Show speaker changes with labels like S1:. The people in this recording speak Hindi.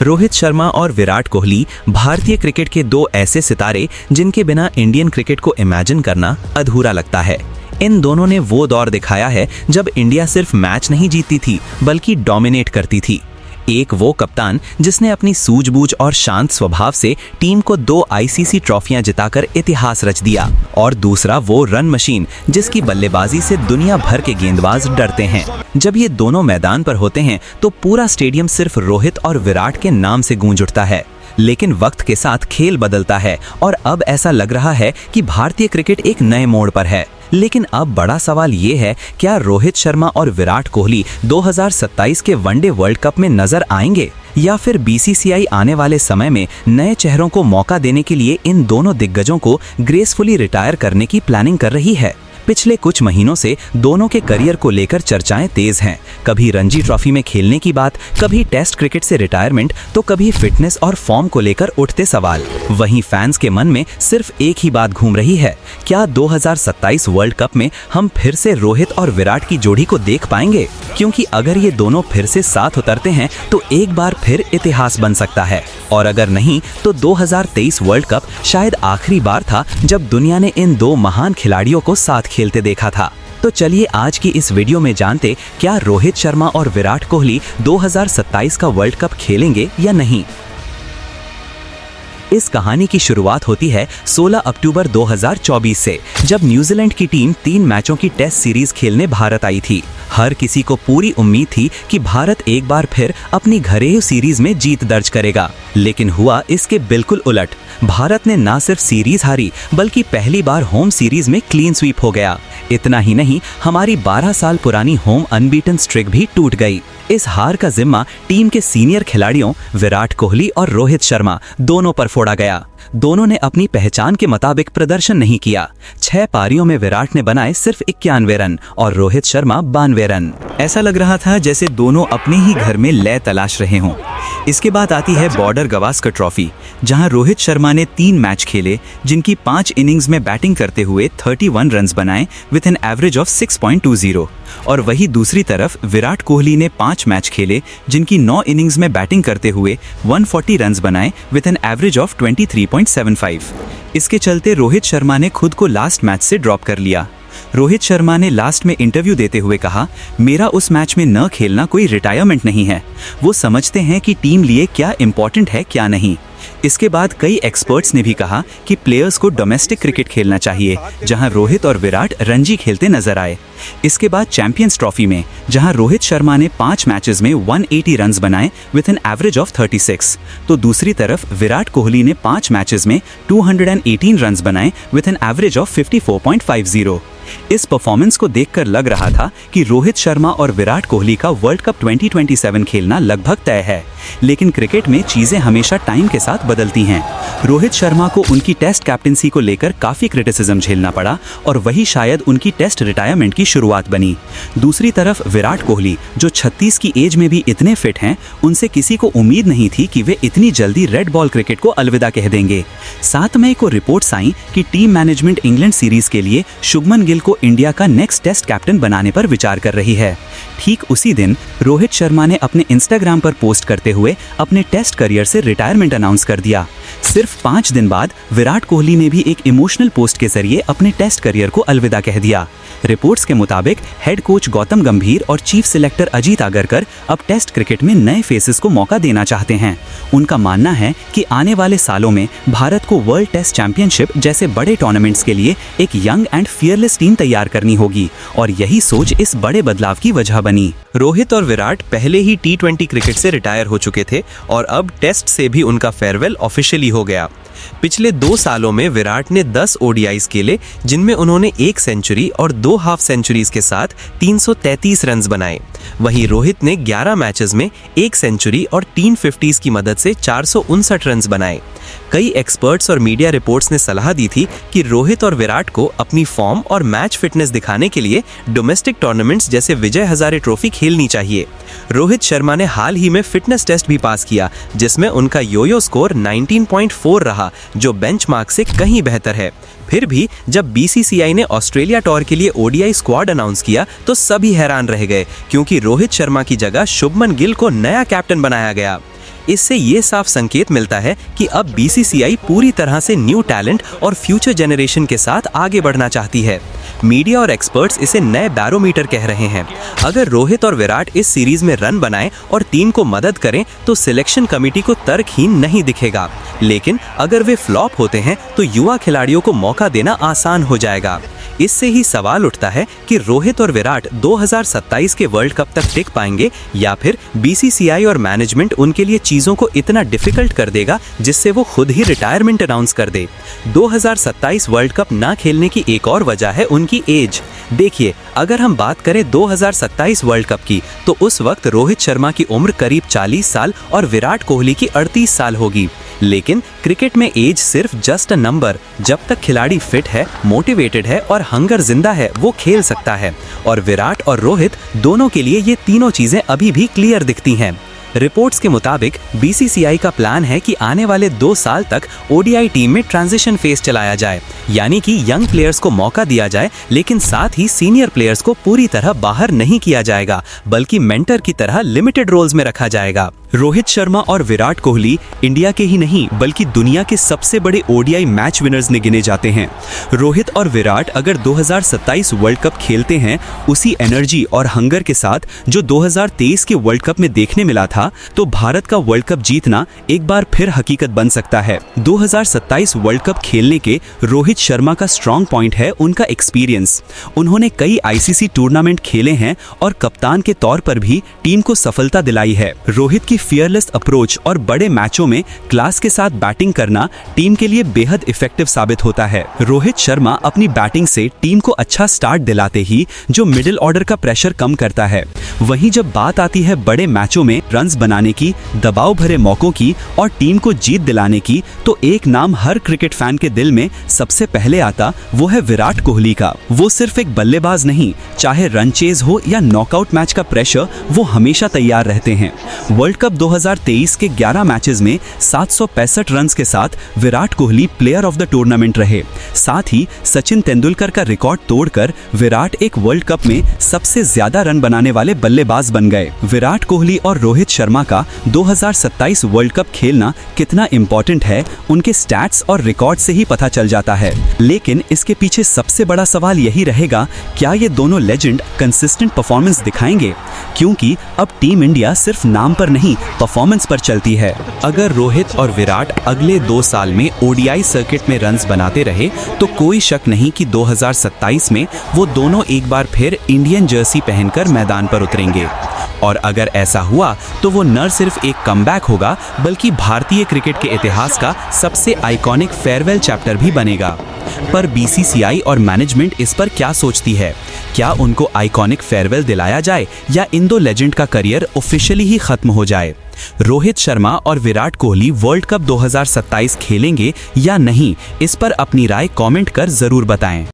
S1: रोहित शर्मा और विराट कोहली भारतीय क्रिकेट के दो ऐसे सितारे जिनके बिना इंडियन क्रिकेट को इमेजिन करना अधूरा लगता है। इन दोनों ने वो दौर दिखाया है जब इंडिया सिर्फ मैच नहीं जीतती थी बल्कि डोमिनेट करती थी। एक वो कप्तान जिसने अपनी सूझबूझ और शांत स्वभाव से टीम को 2 आईसीसी ट्रॉफियां जिताकर इतिहास रच दिया, और दूसरा वो रन मशीन जिसकी बल्लेबाजी से दुनिया भर के गेंदबाज डरते हैं। जब ये दोनों मैदान पर होते हैं तो पूरा स्टेडियम सिर्फ रोहित और विराट के नाम से गूंज उठता है। लेकिन वक्त के साथ खेल बदलता है और अब ऐसा लग रहा है कि भारतीय क्रिकेट एक नए मोड़ पर है। लेकिन अब बड़ा सवाल ये है, क्या रोहित शर्मा और विराट कोहली 2027 के वनडे वर्ल्ड कप में नजर आएंगे, या फिर बीसीसीआई आने वाले समय में नए चेहरों को मौका देने के लिए इन दोनों दिग्गजों को ग्रेसफुली रिटायर करने की प्लानिंग कर रही है। पिछले कुछ महीनों से दोनों के करियर को लेकर चर्चाएं तेज हैं। कभी रणजी ट्रॉफी में खेलने की बात, कभी टेस्ट क्रिकेट से रिटायरमेंट, तो कभी फिटनेस और फॉर्म को लेकर उठते सवाल। वहीं फैंस के मन में सिर्फ एक ही बात घूम रही है, क्या 2027 वर्ल्ड कप में हम फिर से रोहित और विराट की जोड़ी को देख पाएंगे? क्योंकि अगर ये दोनों फिर से साथ उतरते हैं तो एक बार फिर इतिहास बन सकता है, और अगर नहीं तो 2023 वर्ल्ड कप शायद आखिरी बार था जब दुनिया ने इन दो महान खिलाड़ियों को साथ खेलते देखा था। तो चलिए आज की इस वीडियो में जानते क्या रोहित शर्मा और विराट कोहली 2027 का वर्ल्ड कप खेलेंगे या नहीं। इस कहानी की शुरुआत होती है 16 अक्टूबर 2024 से, जब न्यूजीलैंड की टीम 3 मैचों की टेस्ट सीरीज खेलने भारत आई थी। हर किसी को पूरी उम्मीद थी कि भारत एक बार फिर अपनी घरेलू सीरीज में जीत दर्ज करेगा, लेकिन हुआ इसके बिल्कुल उलट। भारत ने ना सिर्फ सीरीज हारी बल्कि पहली बार होम सीरीज में क्लीन स्वीप हो गया। इतना ही नहीं, हमारी 12 साल पुरानी होम अनबीटन स्ट्रिक भी टूट गई। इस हार का जिम्मा टीम के सीनियर खिलाड़ियों विराट कोहली और रोहित शर्मा दोनों पर फोड़ा गया। दोनों ने अपनी पहचान के मुताबिक प्रदर्शन नहीं किया। 6 पारियों में विराट ने बनाए सिर्फ 91 रन और रोहित शर्मा 92 रन। ऐसा लग रहा था जैसे दोनों अपने ही घर में लय तलाश रहे हों। इसके बाद आती है बॉर्डर गवास्कर ट्रॉफी, जहां रोहित शर्मा ने 3 मैच खेले जिनकी 5 इनिंग्स में बैटिंग करते हुए 31 रन बनाए विद एन एवरेज ऑफ 6.20, और वही दूसरी तरफ विराट कोहली ने 5 मैच खेले जिनकी 9 इनिंग्स में बैटिंग करते हुए 140 रन बनाए विद एन एवरेज ऑफ 23.75। इसके चलते रोहित शर्मा ने खुद को लास्ट मैच से ड्रॉप कर लिया। रोहित शर्मा ने लास्ट में इंटरव्यू देते हुए कहा, मेरा उस मैच में न खेलना कोई रिटायरमेंट नहीं है। वो समझते हैं कि टीम लिए क्या इंपॉर्टेंट है क्या नहीं। इसके बाद कई एक्सपर्ट्स ने भी कहा कि प्लेयर्स को डोमेस्टिक क्रिकेट खेलना चाहिए, जहां रोहित और विराट रणजी खेलते नजर आए। इसके बाद चैंपियंस ट्रॉफी में, जहां रोहित शर्मा ने 5 मैचेस में 180 रन बनाए विद एन एवरेज ऑफ 36, तो दूसरी तरफ विराट कोहली ने 5 मैचेस में 218 रन बनाए विद एन एवरेज ऑफ 54.50। इस परफॉर्मेंस को देखकर लग रहा था कि रोहित शर्मा और विराट कोहली का वर्ल्ड कप 2027 खेलना लगभग तय है। लेकिन क्रिकेट में चीजें हमेशा टाइम के साथ बदलती हैं। रोहित शर्मा को उनकी टेस्ट कैप्टनसी को लेकर काफी क्रिटिसिज्म झेलना पड़ा, और वही शायद उनकी टेस्ट रिटायरमेंट की शुरुआत बनी। दूसरी तरफ विराट कोहली, जो 36 की एज में भी इतने फिट हैं, उनसे किसी को उम्मीद नहीं थी कि वे इतनी जल्दी रेड बॉल क्रिकेट को अलविदा कह देंगे। 7 मई को रिपोर्ट्स आई कि टीम मैनेजमेंट इंग्लैंड सीरीज के लिए शुभमन गिल को इंडिया का नेक्स्ट टेस्ट कैप्टन बनाने पर विचार कर रही है। ठीक उसी दिन रोहित शर्मा ने अपने इंस्टाग्राम पर पोस्ट करते हुए अपने टेस्ट करियर से रिटायरमेंट अनाउंस कर दिया। सिर्फ 5 दिन बाद विराट कोहली ने भी एक इमोशनल पोस्ट के जरिए अपने टेस्ट करियर को अलविदा कह दिया। रिपोर्ट्स के मुताबिक हेड कोच गौतम गंभीर और चीफ सिलेक्टर अजीत आगरकर अब टेस्ट क्रिकेट में नए फेसेस को मौका देना चाहते हैं। उनका मानना है कि आने वाले सालों में भारत को वर्ल्ड टेस्ट चैंपियनशिप जैसे बड़े टूर्नामेंट्स के लिए एक यंग एंड फियरलेस टीम तैयार करनी होगी, और यही सोच इस बड़े बदलाव की वजह बनी। रोहित और विराट पहले ही T20 क्रिकेट से रिटायर हो चुके थे और अब टेस्ट से भी उनका फेयरवेल ऑफिशियली हो गया। पिछले 2 सालों में विराट ने 10 ODIs खेले जिनमें उन्होंने 1 सेंचुरी और 2 हाफ सेंचुरीज के साथ 333 रन बनाए। वहीं रोहित ने 11 मैचेस में 1 सेंचुरी और 3 50s की मदद से 459 रन बनाए। कई एक्सपर्ट्स और मीडिया रिपोर्ट्स ने सलाह दी थी कि रोहित और विराट को अपनी फॉर्म और मैच फिटनेस दिखाने के लिए डोमेस्टिक टूर्नामेंट्स जैसे विजय हजारे ट्रॉफी खेलनी चाहिए। रोहित शर्मा ने हाल ही में फिटनेस टेस्ट भी पास किया, जिसमें उनका योयो स्कोर 19.4 रहा, जो बेंचमार्क से कहीं बेहतर है। फिर भी जब बीसीसीआई ने ऑस्ट्रेलिया टूर के लिए ओडीआई स्क्वाड अनाउंस किया तो सभी हैरान रह गए, क्योंकि रोहित शर्मा की जगह शुभमन गिल को नया कैप्टन बनाया गया। इससे ये साफ संकेत मिलता है कि अब बीसीसीआई पूरी तरह से न्यू टैलेंट और फ्यूचर जनरेशन के साथ आगे बढ़ना चाहती है। मीडिया और एक्सपर्ट्स इसे नए बैरोमीटर कह रहे हैं। अगर रोहित और विराट इस सीरीज में रन बनाएं और टीम को मदद करें तो सिलेक्शन कमेटी को तर्कहीन नहीं दिखेगा, लेकिन अगर वे फ्लॉप होते हैं तो युवा खिलाड़ियों को मौका देना आसान हो जाएगा। इससे ही सवाल उठता है कि रोहित और विराट 2027 के वर्ल्ड कप तक टिक पाएंगे या फिर बीसीसीआई और मैनेजमेंट उनके लिए चीजों को इतना डिफिकल्ट कर देगा जिससे वो खुद ही रिटायरमेंट अनाउंस कर दे। 2027 वर्ल्ड कप ना खेलने की एक और वजह है उनकी एज। देखिए, अगर हम बात करें 2027 वर्ल्ड कप की तो उस वक्त रोहित शर्मा की उम्र करीब 40 साल और विराट कोहली की 38 साल होगी। लेकिन क्रिकेट में एज सिर्फ जस्ट अ नंबर। जब तक खिलाड़ी फिट है, मोटिवेटेड है और हंगर जिंदा है, वो खेल सकता है। और विराट और रोहित दोनों के लिए ये तीनों चीजें अभी भी क्लियर दिखती हैं। रिपोर्ट्स के मुताबिक बीसीसीआई का प्लान है कि आने वाले 2 साल तक ओडीआई टीम में ट्रांजिशन फेज चलाया जाए, यानी कि यंग प्लेयर्स को मौका दिया जाए, लेकिन साथ ही सीनियर प्लेयर्स को पूरी तरह बाहर नहीं किया जाएगा, बल्कि मेंटर की तरह लिमिटेड रोल्स में रखा जाएगा। रोहित शर्मा और विराट कोहली इंडिया के ही नहीं बल्कि दुनिया के सबसे बड़े ओडीआई मैच विनर्स में गिने जाते हैं। रोहित और विराट अगर 2027 वर्ल्ड कप खेलते हैं उसी एनर्जी और हंगर के साथ जो 2023 के वर्ल्ड कप में देखने मिला था, तो भारत का वर्ल्ड कप जीतना एक बार फिर हकीकत बन सकता है। 2027 वर्ल्ड कप खेलने के रोहित शर्मा का स्ट्रॉन्ग पॉइंट है उनका एक्सपीरियंस। उन्होंने कई आईसीसी टूर्नामेंट खेले हैं और कप्तान के तौर पर भी टीम को सफलता दिलाई है। रोहित की फियरलेस अप्रोच और बड़े मैचों में क्लास के साथ बैटिंग करना टीम के लिए बेहद इफेक्टिव साबित होता है। रोहित शर्मा अपनी बैटिंग से टीम को अच्छा स्टार्ट दिलाते ही जो मिडिल ऑर्डर का प्रेशर कम करता है। वहीं जब बात आती है बड़े मैचों में रन्स बनाने की, दबाव भरे मौकों की और टीम को जीत दिलाने की, तो एक नाम हर क्रिकेट फैन के दिल में सबसे पहले आता वो है विराट कोहली का। वो सिर्फ एक बल्लेबाज नहीं, चाहे रन चेज हो या नॉकआउट मैच का प्रेशर, वो हमेशा तैयार रहते हैं। वर्ल्ड कप 2023 के 11 मैचेस में 765 रन्स के साथ Virat Kohli player of the tournament रहे। साथ ही सचिन तेंदुलकर का रिकॉर्ड तोड़कर विराट एक वर्ल्ड कप में सबसे ज्यादा रन बनाने वाले बल्लेबाज बन गए। विराट कोहली और रोहित शर्मा का 2027 वर्ल्ड कप खेलना कितना इंपॉर्टेंट है उनके स्टैट्स और रिकॉर्ड से ही पता चल जाता है। लेकिन इसके पीछे सबसे बड़ा सवाल यही रहेगा, क्या ये दोनों लेजेंड कंसिस्टेंट परफॉर्मेंस दिखाएंगे? क्योंकि अब टीम इंडिया सिर्फ नाम पर नहीं, परफॉर्मेंस पर चलती है। अगर रोहित और विराट अगले 2 साल में ओडीआई सर्किट में रन्स बनाते रहे तो कोई शक नहीं कि 2027 में वो दोनों एक बार फिर इंडियन जर्सी पहनकर मैदान पर उतरेंगे। और अगर ऐसा हुआ तो वो न सिर्फ एक कमबैक होगा बल्कि भारतीय क्रिकेट के इतिहास का सबसे आइकॉनिक फेयरवेल चैप्टर भी बनेगा। पर बीसीसीआई और मैनेजमेंट इस पर क्या सोचती है? क्या उनको आइकॉनिक फेयरवेल दिलाया जाए या इन दो लेजेंड का करियर ऑफिशियली ही खत्म हो जाए? रोहित शर्मा और विराट कोहली वर्ल्ड कप 2027 खेलेंगे या नहीं, इस पर अपनी राय कमेंट कर जरूर बताएं।